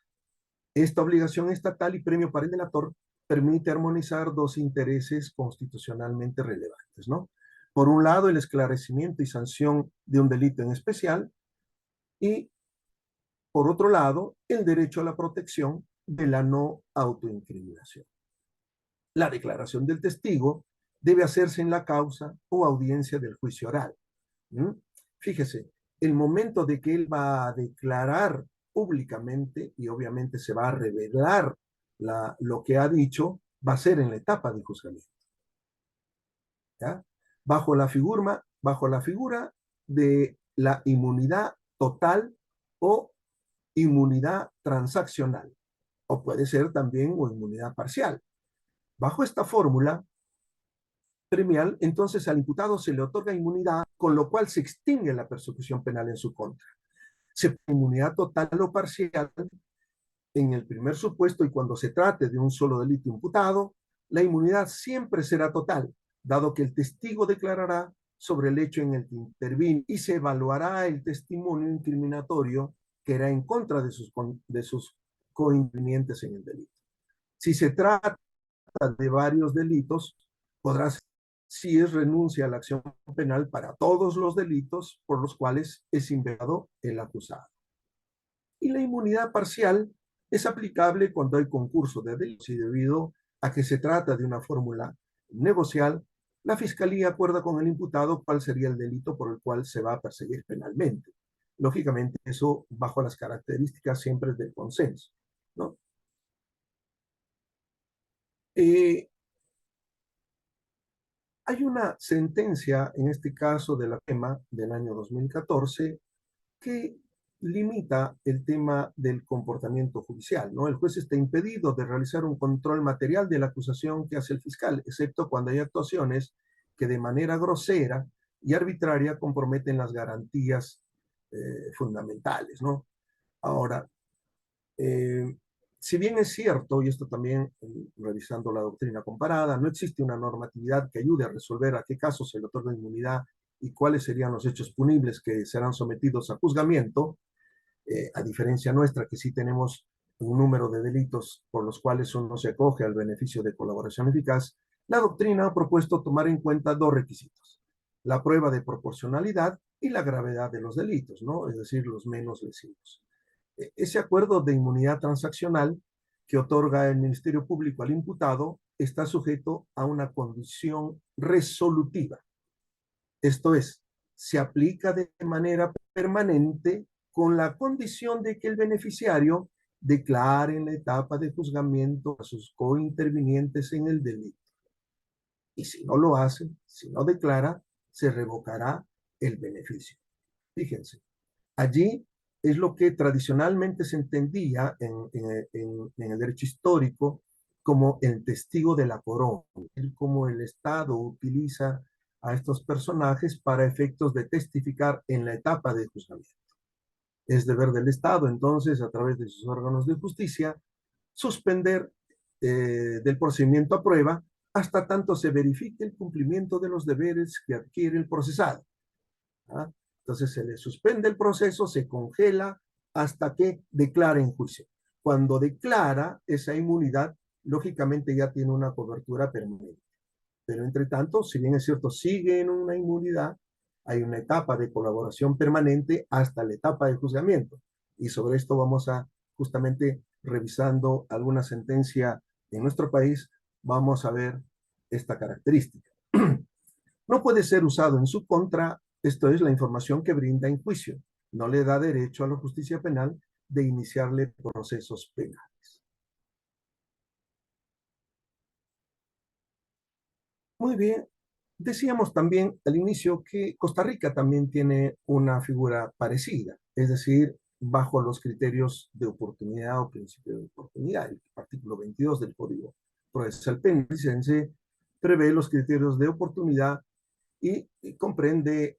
Esta obligación estatal y premio para el delator permite armonizar dos intereses constitucionalmente relevantes, ¿no? Por un lado, el esclarecimiento y sanción de un delito en especial, y por otro lado, el derecho a la protección de la no autoincriminación. La declaración del testigo debe hacerse en la causa o audiencia del juicio oral. Fíjese, el momento de que él va a declarar públicamente y obviamente se va a revelar lo que ha dicho, va a ser en la etapa de juzgamiento. ¿Ya? Bajo la figura de la inmunidad total o inmunidad transaccional, o puede ser también o inmunidad parcial. Bajo esta fórmula premial, entonces al imputado se le otorga inmunidad, con lo cual se extingue la persecución penal en su contra. Se puede inmunidad total o parcial en el primer supuesto, y cuando se trate de un solo delito imputado, la inmunidad siempre será total, dado que el testigo declarará sobre el hecho en el que intervino y se evaluará el testimonio incriminatorio que era en contra de sus coincidentes en el delito. Si se trata de varios delitos, podrá ser si es renuncia a la acción penal para todos los delitos por los cuales es investigado el acusado. Y la inmunidad parcial es aplicable cuando hay concurso de delitos y debido a que se trata de una fórmula negocial, la Fiscalía acuerda con el imputado cuál sería el delito por el cual se va a perseguir penalmente. Lógicamente, eso bajo las características siempre del consenso, ¿no? Hay una sentencia, en este caso de la PEMA del año 2014, que limita el tema del comportamiento judicial, ¿no? El juez está impedido de realizar un control material de la acusación que hace el fiscal, excepto cuando hay actuaciones que de manera grosera y arbitraria comprometen las garantías fundamentales, ¿no? Ahora, eh, si bien es cierto, y esto también revisando la doctrina comparada, no existe una normatividad que ayude a resolver a qué casos se le otorga inmunidad y cuáles serían los hechos punibles que serán sometidos a juzgamiento, a diferencia nuestra que sí tenemos un número de delitos por los cuales uno se acoge al beneficio de colaboración eficaz, la doctrina ha propuesto tomar en cuenta dos requisitos: la prueba de proporcionalidad y la gravedad de los delitos, ¿no? Es decir, los menos lesivos. Ese acuerdo de inmunidad transaccional que otorga el Ministerio Público al imputado está sujeto a una condición resolutiva. Esto es, se aplica de manera permanente con la condición de que el beneficiario declare en la etapa de juzgamiento a sus cointervinientes en el delito. Y si no lo hace, si no declara, se revocará el beneficio. Fíjense, allí es lo que tradicionalmente se entendía en el derecho histórico como el testigo de la corona, como el Estado utiliza a estos personajes para efectos de testificar en la etapa de juzgamiento. Es deber del Estado, entonces, a través de sus órganos de justicia, suspender del procedimiento a prueba hasta tanto se verifique el cumplimiento de los deberes que adquiere el procesado. ¿Ah? Entonces se le suspende el proceso, se congela hasta que declare en juicio. Cuando declara esa inmunidad, lógicamente ya tiene una cobertura permanente. Pero entre tanto, si bien es cierto, sigue en una inmunidad, hay una etapa de colaboración permanente hasta la etapa de juzgamiento. Y sobre esto vamos a, justamente revisando alguna sentencia en nuestro país, vamos a ver esta característica. No puede ser usado en su contra, esto es la información que brinda en juicio. No le da derecho a la justicia penal de iniciarle procesos penales. Muy bien. Decíamos también al inicio que Costa Rica también tiene una figura parecida, es decir, bajo los criterios de oportunidad o principio de oportunidad. El artículo 22 del Código Procesal Penal prevé los criterios de oportunidad y comprende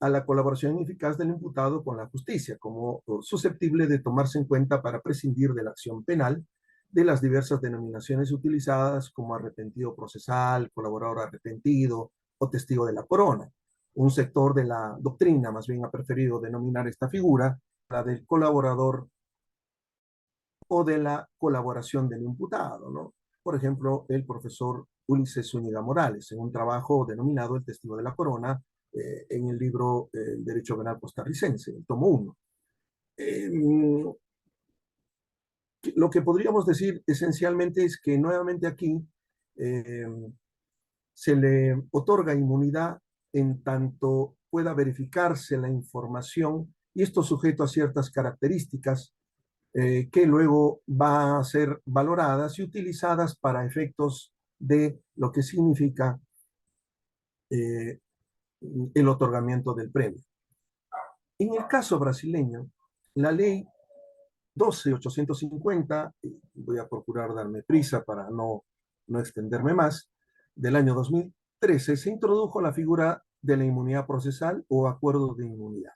a la colaboración eficaz del imputado con la justicia como susceptible de tomarse en cuenta para prescindir de la acción penal de las diversas denominaciones utilizadas como arrepentido procesal, colaborador arrepentido o testigo de la corona. Un sector de la doctrina más bien ha preferido denominar esta figura la del colaborador o de la colaboración del imputado, ¿no? Por ejemplo, el profesor Ulises Zúñiga Morales, en un trabajo denominado El Testigo de la Corona, en el libro El Derecho Penal Costarricense, el tomo 1. Lo que podríamos decir esencialmente es que nuevamente aquí eh, se le otorga inmunidad en tanto pueda verificarse la información y esto sujeto a ciertas características que luego va a ser valoradas y utilizadas para efectos de lo que significa eh, el otorgamiento del premio. En el caso brasileño, la ley 12.850, voy a procurar darme prisa para no extenderme más, del año 2013, se introdujo la figura de la inmunidad procesal o acuerdo de inmunidad.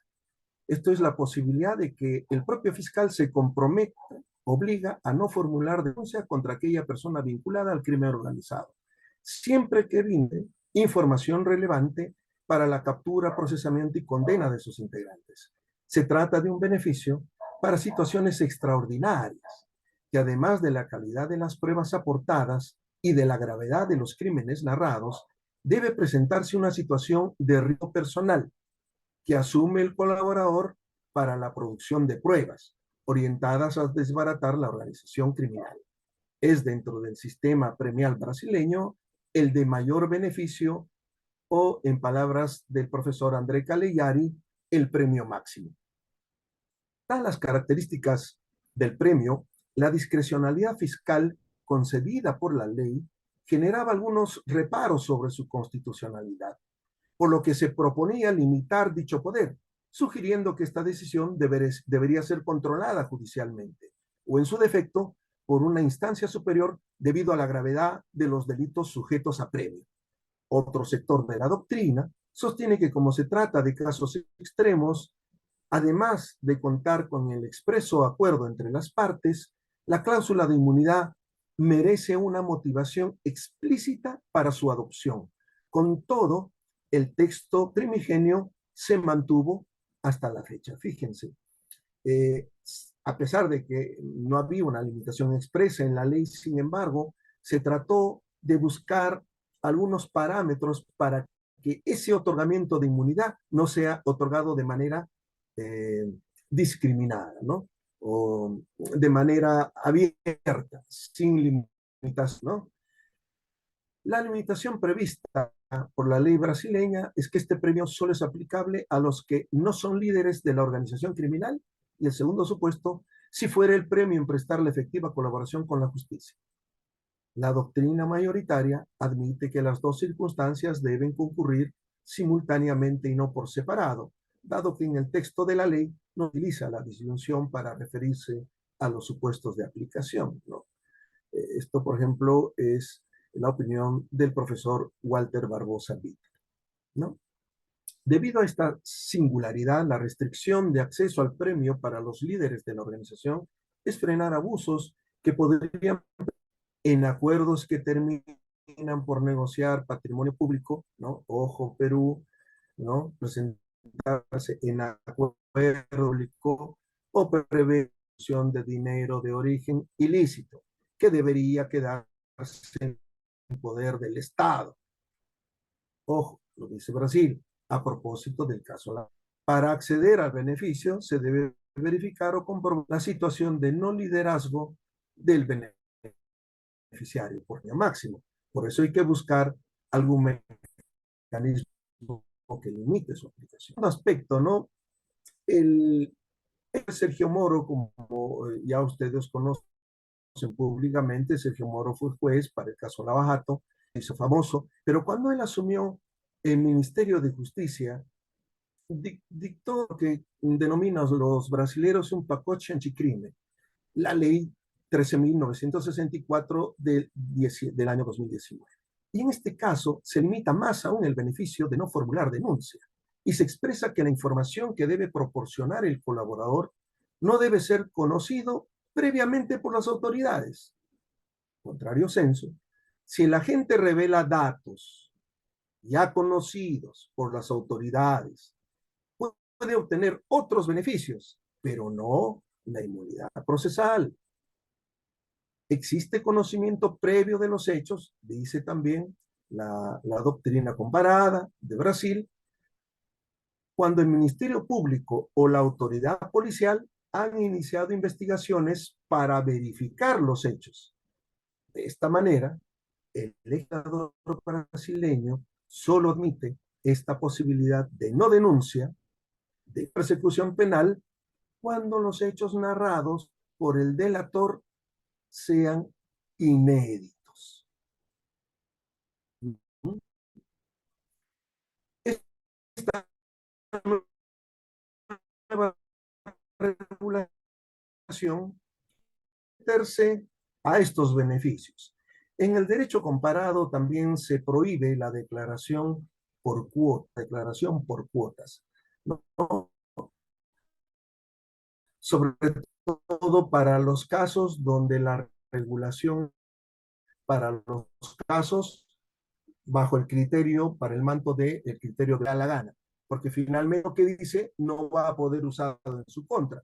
Esto es la posibilidad de que el propio fiscal se comprometa, obliga a no formular denuncia contra aquella persona vinculada al crimen organizado. siempre que brinde información relevante para la captura, procesamiento y condena de sus integrantes. Se trata de un beneficio para situaciones extraordinarias, que además de la calidad de las pruebas aportadas y de la gravedad de los crímenes narrados, debe presentarse una situación de riesgo personal que asume el colaborador para la producción de pruebas orientadas a desbaratar la organización criminal. Es dentro del sistema premial brasileño el de mayor beneficio o, en palabras del profesor André Calegari, el premio máximo. Dadas las características del premio, la discrecionalidad fiscal concedida por la ley generaba algunos reparos sobre su constitucionalidad, por lo que se proponía limitar dicho poder, sugiriendo que esta decisión debería ser controlada judicialmente, o en su defecto, por una instancia superior debido a la gravedad de los delitos sujetos a premio. Otro sector de la doctrina sostiene que como se trata de casos extremos, además de contar con el expreso acuerdo entre las partes, la cláusula de inmunidad merece una motivación explícita para su adopción. Con todo, el texto primigenio se mantuvo hasta la fecha. Fíjense, eh, a pesar de que no había una limitación expresa en la ley, sin embargo, se trató de buscar algunos parámetros para que ese otorgamiento de inmunidad no sea otorgado de manera eh, discriminada, ¿no? O de manera abierta, sin limitación, ¿no? La limitación prevista por la ley brasileña es que este premio solo es aplicable a los que no son líderes de la organización criminal y el segundo supuesto, si fuera el premio en prestarle efectiva colaboración con la justicia. La doctrina mayoritaria admite que las dos circunstancias deben concurrir simultáneamente y no por separado, dado que en el texto de la ley no utiliza la disyunción para referirse a los supuestos de aplicación, ¿no? Esto, por ejemplo, es la opinión del profesor Walter Barbosa Witt, ¿no? Debido a esta singularidad, la restricción de acceso al premio para los líderes de la organización es frenar abusos que podrían, en acuerdos que terminan por negociar patrimonio público, ¿no? Ojo, Perú, ¿no? Presentarse en acuerdo público o prevención de dinero de origen ilícito, que debería quedarse en poder del Estado. Ojo, lo dice Brasil, a propósito del caso. Para acceder al beneficio se debe verificar o comprobar la situación de no liderazgo del beneficiario por día máximo. Por eso hay que buscar algún mecanismo que limite su aplicación. Un aspecto, ¿no? El Sergio Moro, como ya ustedes conocen públicamente, Sergio Moro fue juez para el caso Lavajato, hizo famoso, pero cuando él asumió el Ministerio de Justicia, dictó lo que denominan los brasileños un pacote anticrime, la ley 13.964 del año 2019. Y en este caso se limita más aún el beneficio de no formular denuncia y se expresa que la información que debe proporcionar el colaborador no debe ser conocido previamente por las autoridades. Contrario censo, si el agente revela datos ya conocidos por las autoridades, puede obtener otros beneficios, pero no la inmunidad procesal. Existe conocimiento previo de los hechos, dice también la doctrina comparada de Brasil, cuando el Ministerio Público o la autoridad policial han iniciado investigaciones para verificar los hechos. De esta manera, el legislador brasileño solo admite esta posibilidad de no denuncia, de persecución penal, cuando los hechos narrados por el delator sean inéditos. Esta nueva regulación meterse a estos beneficios. En el derecho comparado también se prohíbe la declaración por cuotas, ¿no? Sobre todo para los casos donde la regulación para los casos bajo el criterio, para el manto del criterio de la gana, porque finalmente lo que dice no va a poder usarlo en su contra.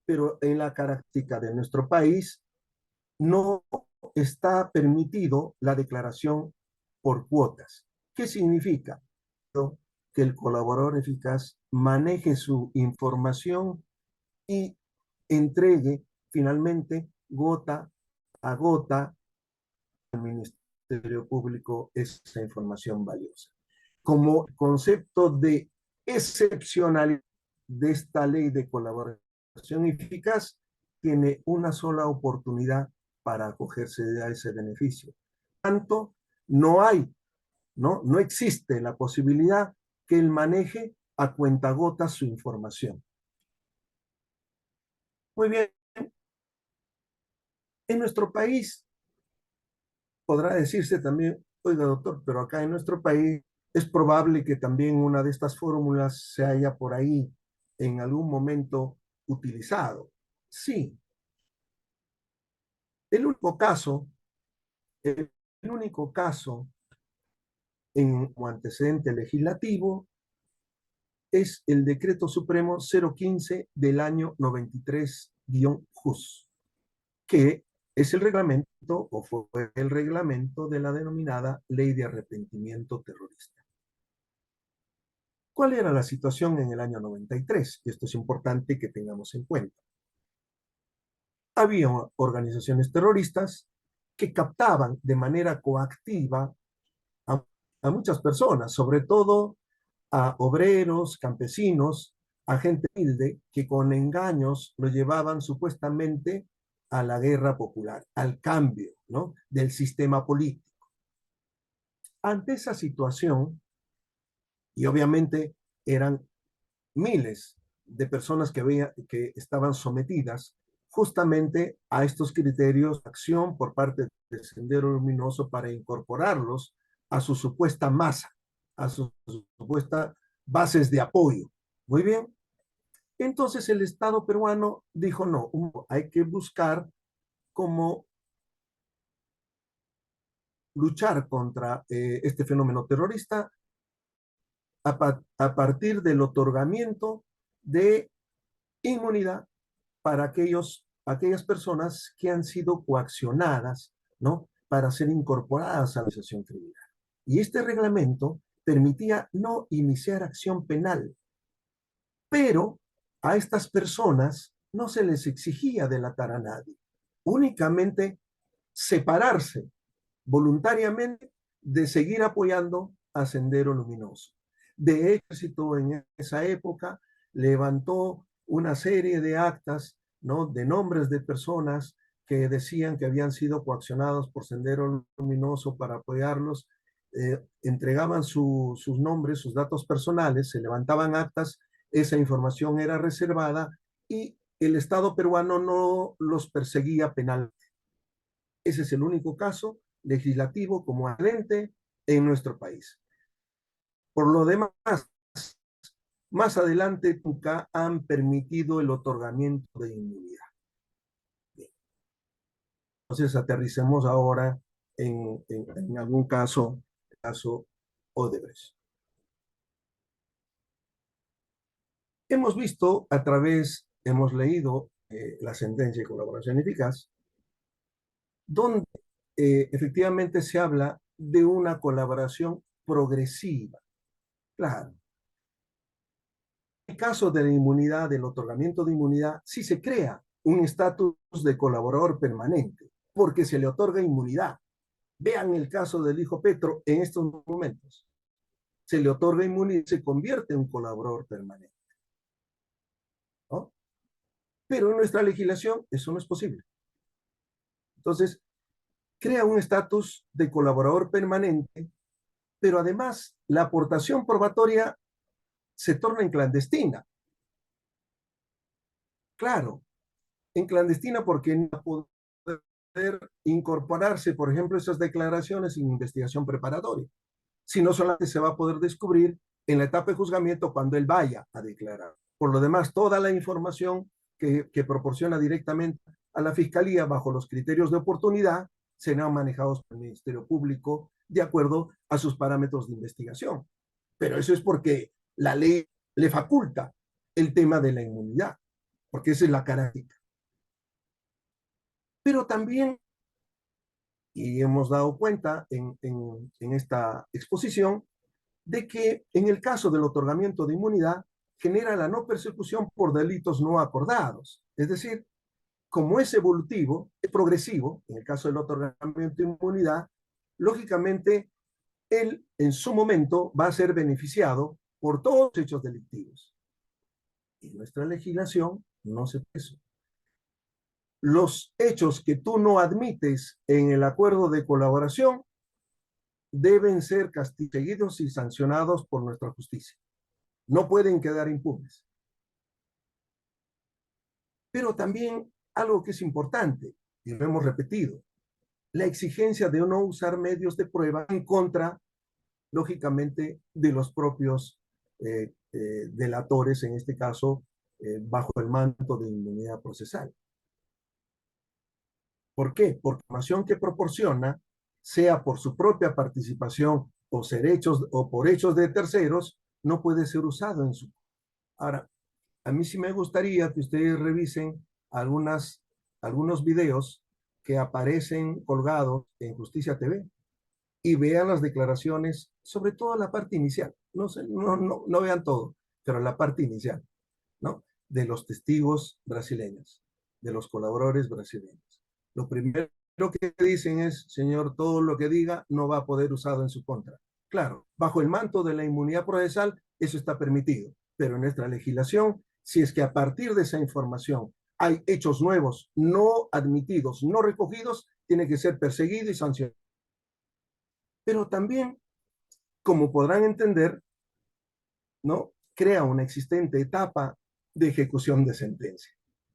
Pero en la característica de nuestro país no está permitido la declaración por cuotas. ¿Qué significa? Que el colaborador eficaz maneje su información y entregue finalmente gota a gota al Ministerio Público esa información valiosa. Como concepto de excepcionalidad de esta ley de colaboración eficaz, tiene una sola oportunidad para acogerse a ese beneficio. Tanto, no hay, no existe la posibilidad que él maneje a cuentagotas su información. Muy bien, en nuestro país podrá decirse también, oiga doctor, pero acá en nuestro país es probable que también una de estas fórmulas se haya por ahí en algún momento utilizado. Sí, el único caso, el único caso en antecedente legislativo es el Decreto Supremo 015 del año 93-JUS, que es el reglamento o fue el reglamento de la denominada Ley de Arrepentimiento Terrorista. ¿Cuál era la situación en el año 93? Y esto es importante que tengamos en cuenta. Había organizaciones terroristas que captaban de manera coactiva a muchas personas, sobre todo a obreros, campesinos, a gente humilde, que con engaños lo llevaban supuestamente a la guerra popular, al cambio, ¿no?, del sistema político. Ante esa situación, y obviamente eran miles de personas que estaban sometidas justamente a estos criterios de acción por parte del Sendero Luminoso para incorporarlos a su supuesta masa, a sus supuestas bases de apoyo. Muy bien. Entonces el Estado peruano dijo, no, hay que buscar cómo luchar contra este fenómeno terrorista a partir del otorgamiento de inmunidad para aquellas personas que han sido coaccionadas, ¿no?, para ser incorporadas a la organización criminal. Y este reglamento permitía no iniciar acción penal, pero a estas personas no se les exigía delatar a nadie, únicamente separarse voluntariamente de seguir apoyando a Sendero Luminoso. De éxito en esa época levantó una serie de actas, ¿no?, de nombres de personas que decían que habían sido coaccionados por Sendero Luminoso para apoyarlos, entregaban sus nombres, sus datos personales, se levantaban actas, esa información era reservada y el Estado peruano no los perseguía penalmente. Ese es el único caso legislativo como agente en nuestro país. Por lo demás, más adelante nunca han permitido el otorgamiento de inmunidad. Bien. Entonces aterricemos ahora en algún caso, el caso Odebrecht. Hemos visto hemos leído la sentencia de colaboración eficaz, donde efectivamente se habla de una colaboración progresiva. Claro. En el caso de la inmunidad, del otorgamiento de inmunidad, sí se crea un estatus de colaborador permanente, porque se le otorga inmunidad. Vean el caso del hijo Petro en estos momentos. Se le otorga inmunidad y se convierte en un colaborador permanente, ¿no? Pero en nuestra legislación eso no es posible. Entonces, crea un estatus de colaborador permanente, pero además la aportación probatoria se torna en clandestina. Claro, en clandestina porque no poder incorporarse, por ejemplo, esas declaraciones en investigación preparatoria, sino solamente se va a poder descubrir en la etapa de juzgamiento cuando él vaya a declarar. Por lo demás, toda la información que proporciona directamente a la Fiscalía bajo los criterios de oportunidad serán manejados por el Ministerio Público de acuerdo a sus parámetros de investigación. Pero eso es porque la ley le faculta el tema de la inmunidad, porque esa es la característica. Pero también, y hemos dado cuenta en esta exposición, de que en el caso del otorgamiento de inmunidad genera la no persecución por delitos no acordados. Es decir, como es evolutivo, es progresivo, en el caso del otorgamiento de inmunidad, lógicamente él en su momento va a ser beneficiado por todos los hechos delictivos. Y nuestra legislación no se eso. Los hechos que tú no admites en el acuerdo de colaboración deben ser seguidos y sancionados por nuestra justicia. No pueden quedar impunes. Pero también algo que es importante, y lo hemos repetido, la exigencia de no usar medios de prueba en contra, lógicamente, de los propios delatores, en este caso, bajo el manto de inmunidad procesal. ¿Por qué? Porque la información que proporciona, sea por su propia participación o por hechos de terceros, no puede ser usado en su... Ahora, a mí sí me gustaría que ustedes revisen algunos videos que aparecen colgados en Justicia TV y vean las declaraciones, sobre todo la parte inicial. No, sé, no vean todo, pero la parte inicial, ¿no? De los testigos brasileños, de los colaboradores brasileños. Lo primero que dicen es, señor, todo lo que diga no va a poder usado en su contra. Claro, bajo el manto de la inmunidad procesal, eso está permitido, pero en nuestra legislación, si es que a partir de esa información hay hechos nuevos, no admitidos, no recogidos, tiene que ser perseguido y sancionado. Pero también, como podrán entender, ¿no? Crea una existente etapa de ejecución de sentencia.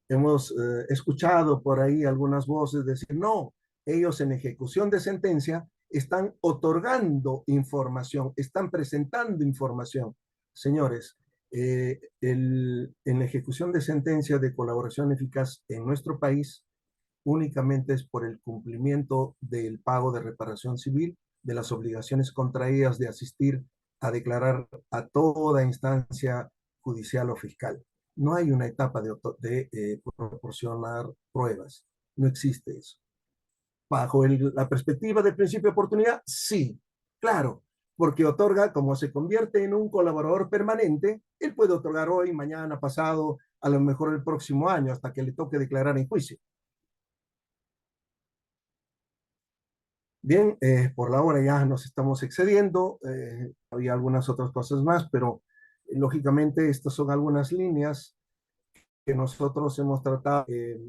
Hemos escuchado por ahí algunas voces decir, no, ellos en ejecución de sentencia están otorgando información, están presentando información. Señores, en la ejecución de sentencia de colaboración eficaz en nuestro país, únicamente es por el cumplimiento del pago de reparación civil, de las obligaciones contraídas de asistir a declarar a toda instancia judicial o fiscal. No hay una etapa de proporcionar pruebas. No existe eso. Bajo la perspectiva del principio de oportunidad, sí, claro, porque otorga, como se convierte en un colaborador permanente, él puede otorgar hoy, mañana, pasado, a lo mejor el próximo año, hasta que le toque declarar en juicio. Bien, por la hora ya nos estamos excediendo, había algunas otras cosas más, pero lógicamente estas son algunas líneas que nosotros hemos tratado de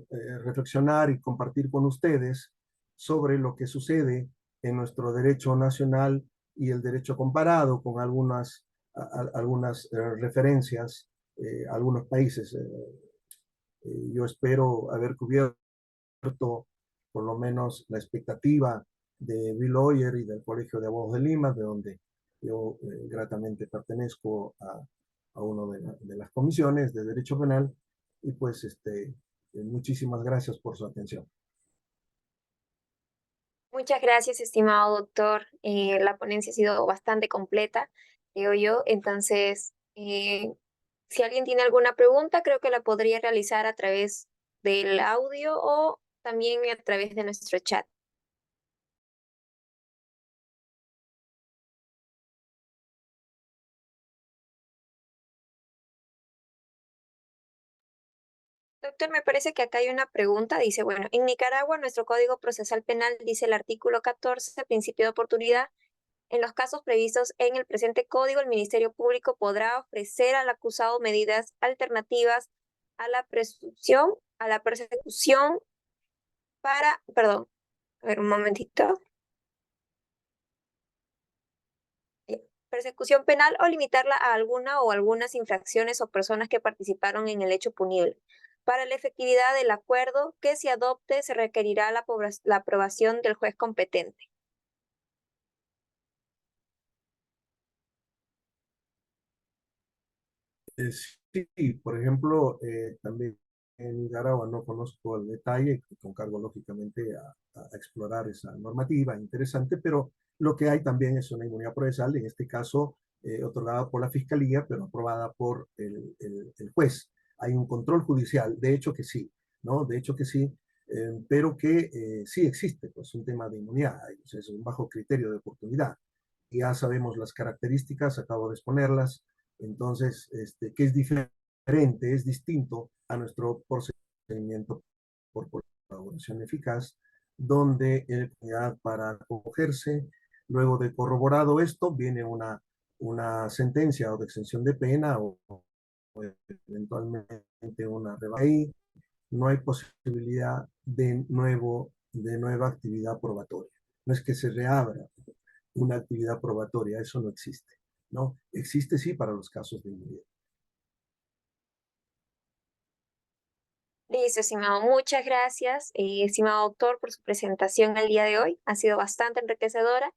reflexionar y compartir con ustedes sobre lo que sucede en nuestro derecho nacional y el derecho comparado con algunas referencias a algunos países. Yo espero haber cubierto por lo menos la expectativa de Bill Lawyer y del Colegio de Abogados de Lima, de donde yo gratamente pertenezco a una de las comisiones de Derecho Penal, y pues muchísimas gracias por su atención. Muchas gracias, estimado doctor. La ponencia ha sido bastante completa, creo yo. Entonces, si alguien tiene alguna pregunta, creo que la podría realizar a través del audio o también a través de nuestro chat. Doctor, me parece que acá hay una pregunta. Dice, bueno, en Nicaragua nuestro Código Procesal Penal dice el artículo 14, principio de oportunidad. En los casos previstos en el presente código, el Ministerio Público podrá ofrecer al acusado medidas alternativas a la presunción, a la persecución perdón, a ver un momentito, persecución penal o limitarla a alguna o algunas infracciones o personas que participaron en el hecho punible. Para la efectividad del acuerdo que se adopte, se requerirá la aprobación del juez competente. Sí, por ejemplo, también Nicaragua no conozco el detalle, con cargo lógicamente a explorar esa normativa interesante, pero lo que hay también es una inmunidad procesal, en este caso otorgada por la Fiscalía, pero aprobada por el juez. Hay un control judicial, de hecho que sí, ¿no? De hecho que sí, pero que sí existe, pues un tema de inmunidad, es un bajo criterio de oportunidad. Ya sabemos las características, acabo de exponerlas, entonces, ¿qué es diferente? Es distinto a nuestro procedimiento por colaboración eficaz, donde para acogerse, luego de corroborado esto, viene una sentencia o de exención de pena o eventualmente una rebaja. Ahí no hay posibilidad de nueva actividad probatoria. No es que se reabra una actividad probatoria, eso no existe, ¿no? Existe sí para los casos de inmunidad. Listo, estimado, muchas gracias, estimado doctor, por su presentación el día de hoy. Ha sido bastante enriquecedora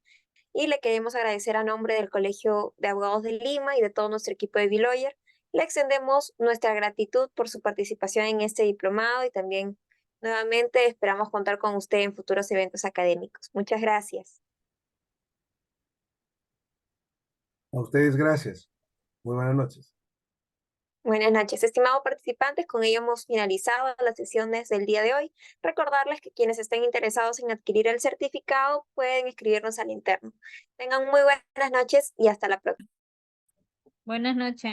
y le queremos agradecer a nombre del Colegio de Abogados de Lima y de todo nuestro equipo de Biloyer. Le extendemos nuestra gratitud por su participación en este diplomado y también nuevamente esperamos contar con usted en futuros eventos académicos. Muchas gracias. A ustedes gracias. Muy buenas noches. Buenas noches, estimados participantes. Con ello hemos finalizado las sesiones del día de hoy. Recordarles que quienes estén interesados en adquirir el certificado pueden escribirnos al interno. Tengan muy buenas noches y hasta la próxima. Buenas noches.